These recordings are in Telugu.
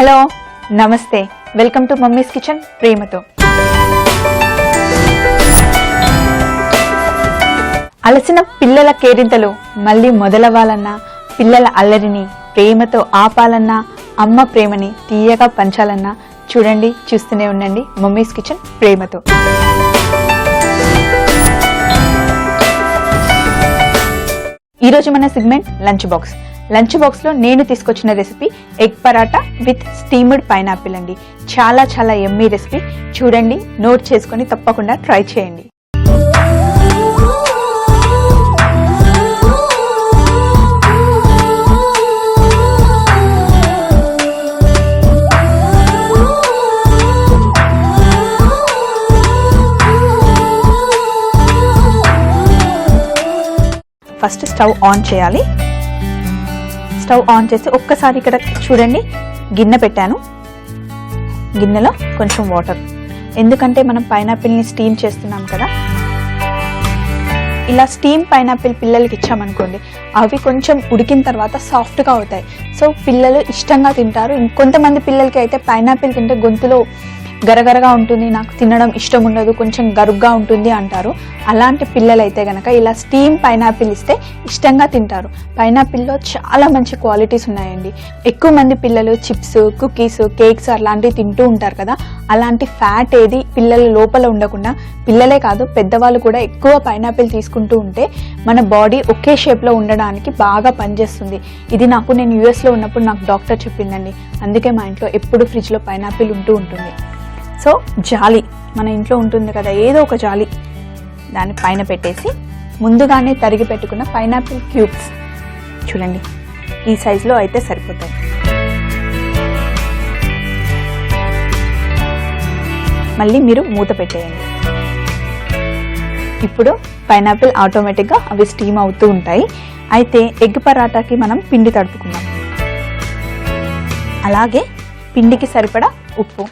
హలో నమస్తే, వెల్కమ్ టు మమ్మీస్ కిచెన్ ప్రేమతో. అలసిన పిల్లల కేరింతలు మళ్ళీ మొదలవ్వాలన్నా, పిల్లల అల్లరిని ప్రేమతో ఆపాలన్నా, అమ్మ ప్రేమని తీయగా పంచాలన్నా చూడండి, చూస్తూనే ఉండండి మమ్మీస్ కిచెన్ ప్రేమతో. ఈరోజు మన segment lunch box. Lunch box లో నేను తీసుకొచ్చిన recipe egg paratha with steamed pineapple అండి. చాలా చాలా యమ్మీ రెసిపీ. చూడండి, నోట్ చేసుకొని తప్పకుండా ట్రై చేయండి. ఫస్ట్ స్టవ్ ఆన్ చేయాలి. స్టవ్ ఆన్ చేసి ఒక్కసారి ఇక్కడ చూడండి, గిన్నె పెట్టాను. గిన్నెలో కొంచెం వాటర్, ఎందుకంటే మనం పైనాపిల్ని స్టీమ్ చేస్తున్నాం కదా. ఇలా స్టీమ్ పైనాపిల్ పిల్లలకి ఇచ్చామనుకోండి, అవి కొంచెం ఉడికిన తర్వాత సాఫ్ట్గా అవుతాయి. సో పిల్లలు ఇష్టంగా తింటారు. ఇంకొంతమంది పిల్లలకి అయితే పైనాపిల్ తింటే గొంతులో గరగరగా ఉంటుంది, నాకు తినడం ఇష్టం ఉండదు, కొంచెం గరుగ్గా ఉంటుంది అంటారు. అలాంటి పిల్లలైతే కనుక ఇలా స్టీమ్ పైనాపిల్ ఇస్తే ఇష్టంగా తింటారు. పైనాపిల్లో చాలా మంచి క్వాలిటీస్ ఉన్నాయండి. ఎక్కువ మంది పిల్లలు చిప్స్, కుకీస్, కేక్స్ అలాంటివి తింటూ ఉంటారు కదా. అలాంటి ఫ్యాట్ ఏది పిల్లల లోపల ఉండకుండా, పిల్లలే కాదు పెద్దవాళ్ళు కూడా ఎక్కువ పైనాపిల్ తీసుకుంటూ ఉంటే మన బాడీ ఒకే షేప్లో ఉండడానికి బాగా పనిచేస్తుంది. ఇది నేను యూఎస్లో ఉన్నప్పుడు నాకు డాక్టర్ చెప్పిందండి. అందుకే మా ఇంట్లో ఎప్పుడు ఫ్రిడ్జ్లో పైనాపిల్ ఉంటూ ఉంటుంది. సో జాలి మన ఇంట్లో ఉంటుంది కదా, ఏదో ఒక జాలి దాన్ని పైన పెట్టేసి ముందుగానే తరిగి పెట్టుకున్న పైనాపిల్ క్యూబ్స్ చూడండి, ఈ సైజులో అయితే సరిపోతాయి. మళ్ళీ మీరు మూత పెట్టేయండి. ఇప్పుడు పైనాపిల్ ఆటోమేటిక్గా అవి స్టీమ్ అవుతూ ఉంటాయి. అయితే ఎగ్ పరాటాకి మనం పిండి తడుపుకుందాం. అలాగే పిండికి సరిపడా ఉప్పు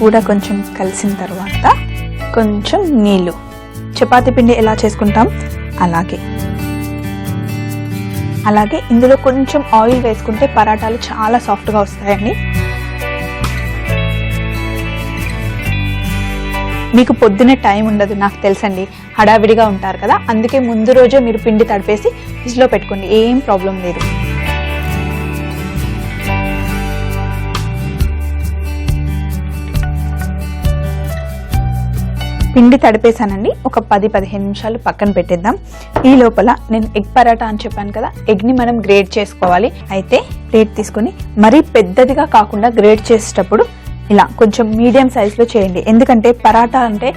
కూడా కొంచెం కలిసిన తర్వాత కొంచెం నీళ్ళు. చపాతీ పిండి ఎలా చేసుకుంటాం అలాగే ఇందులో కొంచెం ఆయిల్ వేసుకుంటే పరాటాలు చాలా సాఫ్ట్గా వస్తాయండి. మీకు పొద్దునే టైం ఉండదు, నాకు తెలుసండి, హడావిడిగా ఉంటారు కదా. అందుకే ముందు రోజే మీరు పిండి తడిపేసి ఫ్రిడ్జ్లో పెట్టుకోండి, ఏం ప్రాబ్లం లేదు. పిండి తడిపేసానండి. ఒక 10-15 నిమిషాలు పక్కన పెట్టేద్దాం. ఈ లోపల నేను ఎగ్ పరాటా అని చెప్పాను కదా, ఎగ్ని మనం గ్రేట్ చేసుకోవాలి. అయితే ప్లేట్ తీసుకొని మరీ పెద్దదిగా కాకుండా గ్రేట్ చేసేటప్పుడు ఇలా కొంచెం మీడియం సైజులో చేయండి. ఎందుకంటే పరాటా అంటే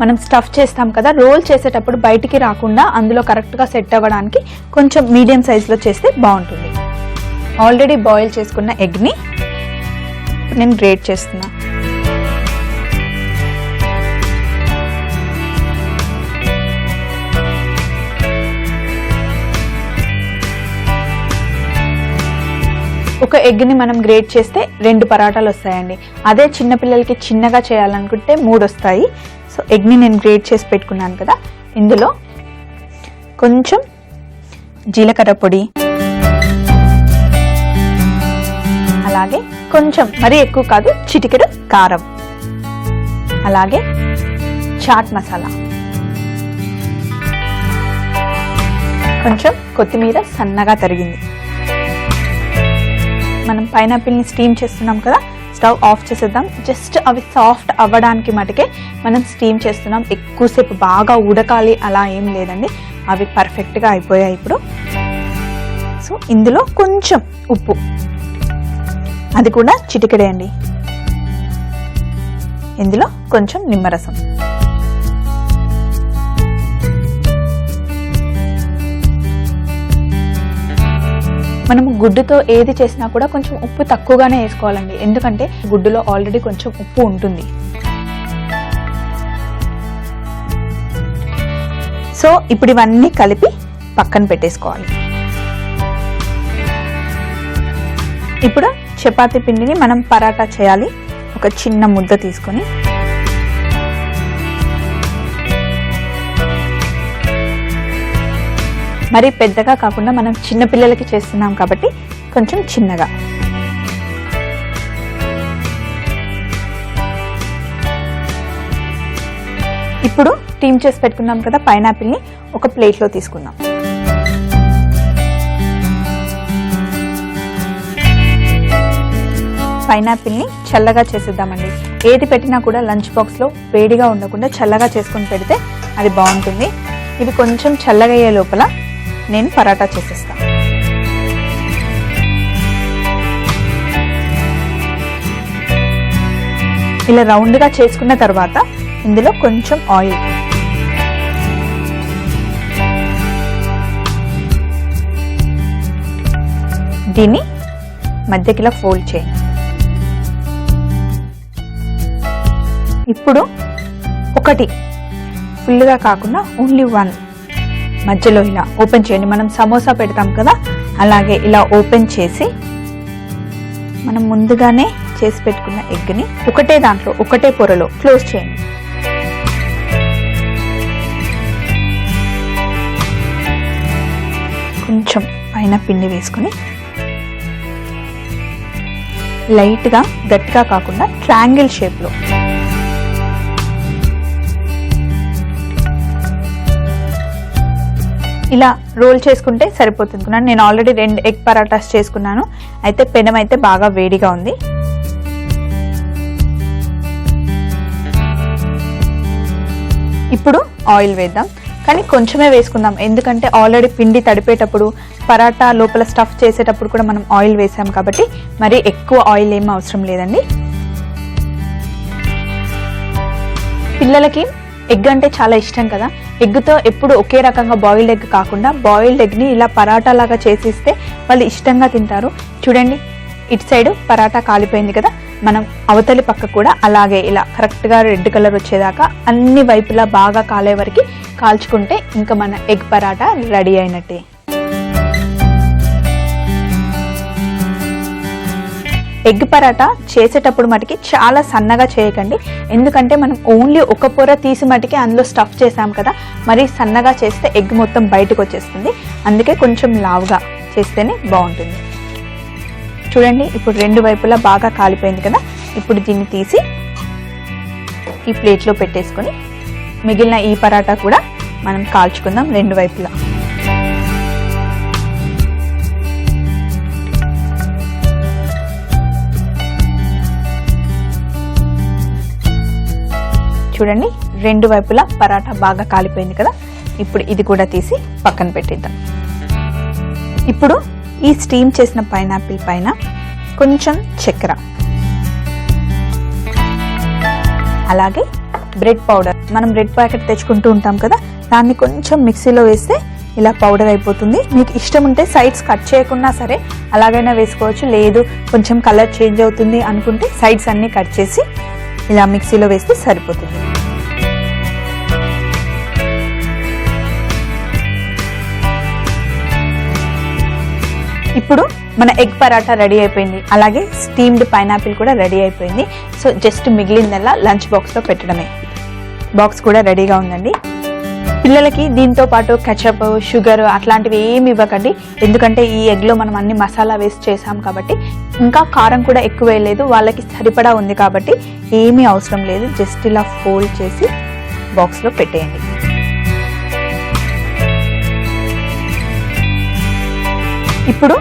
మనం స్టఫ్ చేస్తాం కదా, రోల్ చేసేటప్పుడు బయటికి రాకుండా అందులో కరెక్ట్గా సెట్ అవ్వడానికి కొంచెం మీడియం సైజులో చేస్తే బాగుంటుంది. ఆల్రెడీ బాయిల్ చేసుకున్న ఎగ్ని నేను గ్రేట్ చేస్తున్నా. ఒక ఎగ్ని మనం గ్రేట్ చేస్తే 2 పరాటాలు వస్తాయండి. అదే చిన్నపిల్లలకి చిన్నగా చేయాలనుకుంటే 3 వస్తాయి. సో ఎగ్ని నేను గ్రేట్ చేసి పెట్టుకున్నాను కదా, ఇందులో కొంచెం జీలకర్ర పొడి, అలాగే కొంచెం మరీ ఎక్కువ కాదు చిటికెడు కారం, అలాగే చాట్ మసాలా, కొంచెం కొత్తిమీర సన్నగా తరిగింది. మనం పైనాపిల్ని స్టీమ్ చేస్తున్నాం కదా, స్టవ్ ఆఫ్ చేసేద్దాం. జస్ట్ అవి సాఫ్ట్ అవ్వడానికి మటుకే మనం స్టీమ్ చేస్తున్నాం. ఎక్కువసేపు బాగా ఉడకాలి అలా ఏం లేదండి, అవి పర్ఫెక్ట్గా అయిపోయాయి ఇప్పుడు. సో ఇందులో కొంచెం ఉప్పు, అది కూడా చిటికెడే అండి. ఇందులో కొంచెం నిమ్మరసం, మనము గుడ్డుతో ఏది చేసినా కూడా కొంచెం ఉప్పు తక్కువగానే వేసుకోవాలండి, ఎందుకంటే గుడ్డులో ఆల్రెడీ కొంచెం ఉప్పు ఉంటుంది. సో ఇప్పుడు ఇవన్నీ కలిపి పక్కన పెట్టేసుకోవాలి. ఇప్పుడు చపాతీ పిండిని మనం పరాటా చేయాలి. ఒక చిన్న ముద్ద తీసుకొని మరి పెద్దగా కాకుండా మనం చిన్న పిల్లలకి చేస్తున్నాం కాబట్టి కొంచెం చిన్నగా. ఇప్పుడు స్టీమ్ చేసి పెట్టుకున్నాం కదా పైనాపిల్ని ఒక ప్లేట్లో తీసుకుందాం. పైనాపిల్ని చల్లగా చేసేద్దామండి. ఏది పెట్టినా కూడా లంచ్ బాక్స్లో వేడిగా ఉండకుండా చల్లగా చేసుకొని పెడితే అది బాగుంటుంది. ఇవి కొంచెం చల్లగా అయ్యే లోపల నేను పరాటా చేసేస్తాను. ఇలా రౌండ్గా చేసుకున్న తర్వాత ఇందులో కొంచెం ఆయిల్, దీన్ని మధ్యకి ఇలా ఫోల్డ్ చేయండి. ఇప్పుడు ఒకటి ఫుల్గా కాకుండా ఓన్లీ వన్ మధ్యలో ఇలా ఓపెన్ చేయండి. మనం సమోసా పెడతాం కదా అలాగే ఇలా ఓపెన్ చేసి మనం ముందుగానే చేసి పెట్టుకున్న ఎగ్ని ఒకటే దాంట్లో ఒకటే పొరలో క్లోజ్ చేయండి. కొంచెం పైన పిండి వేసుకొని లైట్గా గట్టిగా కాకుండా ట్రయాంగిల్ షేప్లో ఇలా రోల్ చేసుకుంటే సరిపోతుంది. నేను ఆల్రెడీ 2 ఎగ్ పరాటాస్ చేసుకున్నాను. అయితే పెనం అయితే బాగా వేడిగా ఉంది. ఇప్పుడు ఆయిల్ వేద్దాం, కానీ కొంచెమే వేసుకుందాం. ఎందుకంటే ఆల్రెడీ పిండి తడిపేటప్పుడు పరాటా లోపల స్టఫ్ చేసేటప్పుడు కూడా మనం ఆయిల్ వేసాం కాబట్టి మరి ఎక్కువ ఆయిల్ ఏమీ అవసరం లేదండి. పిల్లలకి ఎగ్ అంటే చాలా ఇష్టం కదా. ఎగ్తో ఎప్పుడు ఒకే రకంగా బాయిల్డ్ ఎగ్ కాకుండా బాయిల్డ్ ఎగ్ని ఇలా పరాటా లాగా చేసిస్తే వాళ్ళు ఇష్టంగా తింటారు. చూడండి, ఇటు సైడ్ పరాటా కాలిపోయింది కదా, మనం అవతలి పక్క కూడా అలాగే ఇలా కరెక్ట్గా రెడ్ కలర్ వచ్చేదాకా అన్ని వైపులా బాగా కాలే వరకు కాల్చుకుంటే ఇంకా మన ఎగ్ పరాటా రెడీ అయినట్టే. ఎగ్ పరాటా చేసేటప్పుడు మటుకి చాలా సన్నగా చేయకండి. ఎందుకంటే మనం ఓన్లీ ఒక పొర తీసి మటుకి అందులో స్టఫ్ చేసాం కదా, మరి సన్నగా చేస్తే ఎగ్ మొత్తం బయటకు వచ్చేస్తుంది. అందుకే కొంచెం లావుగా చేస్తేనే బాగుంటుంది. చూడండి, ఇప్పుడు 2 వైపులా బాగా కాలిపోయింది కదా. ఇప్పుడు దీన్ని తీసి ఈ ప్లేట్లో పెట్టేసుకొని మిగిలిన ఈ పరాటా కూడా మనం కాల్చుకుందాం 2 వైపులా. చూడండి, 2 వైపులా పరాటా బాగా కాలిపోయింది కదా. ఇప్పుడు ఇది కూడా తీసి పక్కన పెట్టేద్దాం. ఇప్పుడు ఈ స్టీమ్ చేసిన పైనాపిల్ పైన కొంచెం చక్కెర, అలాగే బ్రెడ్ పౌడర్, మనం బ్రెడ్ ప్యాకెట్ తెచ్చుకుంటూ ఉంటాం కదా, దాన్ని కొంచెం మిక్సీలో వేస్తే ఇలా పౌడర్ అయిపోతుంది. మీకు ఇష్టం ఉంటే సైడ్స్ కట్ చేయకున్నా సరే అలాగైనా వేసుకోవచ్చు. లేదు కొంచెం కలర్ చేంజ్ అవుతుంది అనుకుంటే సైడ్స్ అన్నీ కట్ చేసి ఇలా మిక్సీలో వేస్తే సరిపోతుంది. ఇప్పుడు మన ఎగ్ పరాటా రెడీ అయిపోయింది, అలాగే స్టీమ్డ్ పైనాపిల్ కూడా రెడీ అయిపోయింది. సో జస్ట్ మిగిలిందల్లా లంచ్ బాక్స్లో పెట్టడమే. బాక్స్ కూడా రెడీగా ఉందండి. పిల్లలకి దీంతో పాటు కెచప్, షుగర్ అట్లాంటివి ఏమి ఇవ్వకండి. ఎందుకంటే ఈ ఎగ్లో మనం అన్ని మసాలా వేస్ట్ చేసాం కాబట్టి, ఇంకా కారం కూడా ఎక్కువ వేయలేదు, వాళ్ళకి సరిపడా ఉంది కాబట్టి ఏమీ అవసరం లేదు. జస్ట్ ఇలా ఫోల్డ్ చేసి బాక్స్లో పెట్టేయండి. ఇప్పుడు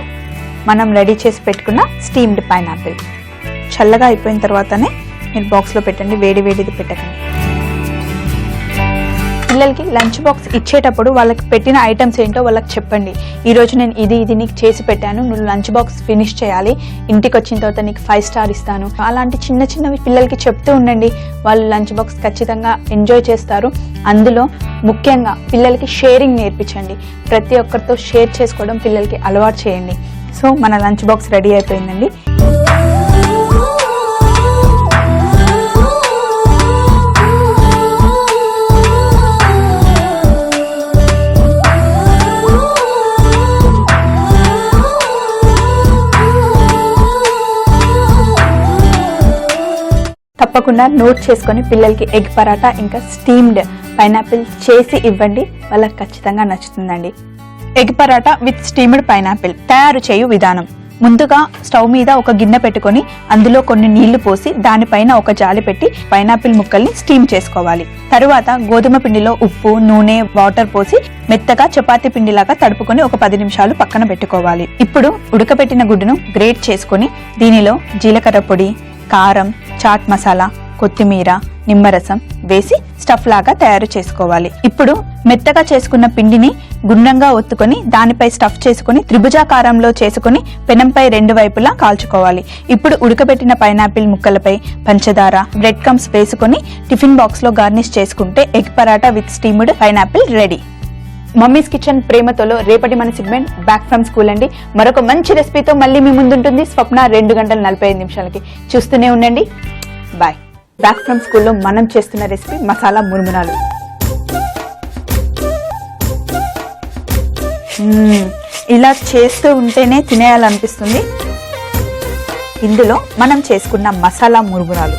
మనం రెడీ చేసి పెట్టుకున్న స్టీమ్డ్ పైనాపిల్ చల్లగా అయిపోయిన తర్వాతనే మీరు బాక్స్లో పెట్టండి, వేడి వేడిది పెట్టకండి. పిల్లలకి లంచ్ బాక్స్ ఇచ్చేటప్పుడు వాళ్ళకి పెట్టిన ఐటమ్స్ ఏంటో వాళ్ళకి చెప్పండి. ఈరోజు నేను ఇది నీకు చేసి పెట్టాను, నువ్వు లంచ్ బాక్స్ ఫినిష్ చేయాలి, ఇంటికి వచ్చిన తర్వాత నీకు 5 స్టార్ ఇస్తాను, అలాంటి చిన్న చిన్నవి పిల్లలకి చెప్తూ ఉండండి. వాళ్ళు లంచ్ బాక్స్ ఖచ్చితంగా ఎంజాయ్ చేస్తారు. అందులో ముఖ్యంగా పిల్లలకి షేరింగ్ నేర్పించండి. ప్రతి ఒక్కరితో షేర్ చేసుకోవడం పిల్లలకి అలవాటు చేయండి. సో మన లంచ్ బాక్స్ రెడీ అయిపోయిందండి. తప్పకుండా నోట్ చేసుకొని పిల్లలకి ఎగ్ పరాటా ఇంకా స్టీమ్డ్ పైనాపిల్ చేసి ఇవ్వండి, వాళ్ళకి ఖచ్చితంగా నచ్చుతుందండి. Egg paratha with steamed pineapple తయారు చేయు విధానం. ముందుగా స్టవ్ మీద ఒక గిన్నె పెట్టుకొని అందులో కొన్ని నీళ్లు పోసి దానిపైన ఒక జాలి పెట్టి పైనాపిల్ ముక్కల్ని స్టీమ్ చేసుకోవాలి. తరువాత గోధుమ పిండిలో ఉప్పు, నూనె, వాటర్ పోసి మెత్తగా చపాతీ పిండిలాగా తడుపుకొని ఒక 10 నిమిషాలు పక్కన పెట్టుకోవాలి. ఇప్పుడు ఉడకబెట్టిన గుడ్డును గ్రేట్ చేసుకొని దీనిలో జీలకర్ర పొడి, కారం, చాట్ మసాలా, కొత్తిమీర, నిమ్మరసం వేసి స్టఫ్ లాగా తయారు చేసుకోవాలి. ఇప్పుడు మెత్తగా చేసుకున్న పిండిని గుండ్రంగా ఒత్తుకొని దానిపై స్టఫ్ చేసుకుని త్రిభుజాకారంలో చేసుకుని పెనంపై 2 వైపులా కాల్చుకోవాలి. ఇప్పుడు ఉడకబెట్టిన పైనాపిల్ ముక్కలపై పంచదార, బ్రెడ్ క్రమ్స్ వేసుకొని టిఫిన్ బాక్స్ లో గార్నిష్ చేసుకుంటే egg paratha with steamed pineapple ready. Mummy's kitchen ప్రేమతోలో రేపటి మన సెగ్మెంట్ బ్యాక్ ఫ్రమ్ స్కూల్ అండి. మరొక మంచి రెసిపీతో మళ్ళీ మీ ముందుంటుంది స్వప్న 2:45 చూస్తూనే ఉండండి. బాయ్. బ్యాక్ ఫ్రమ్ స్కూల్లో మనం చేస్తున్న రెసిపీ మసాలా మురుమురాలు. ఇలా చేస్తూ ఉంటేనే తినేయాలనిపిస్తుంది. ఇందులో మనం చేసుకున్న మసాలా మురుమురాలు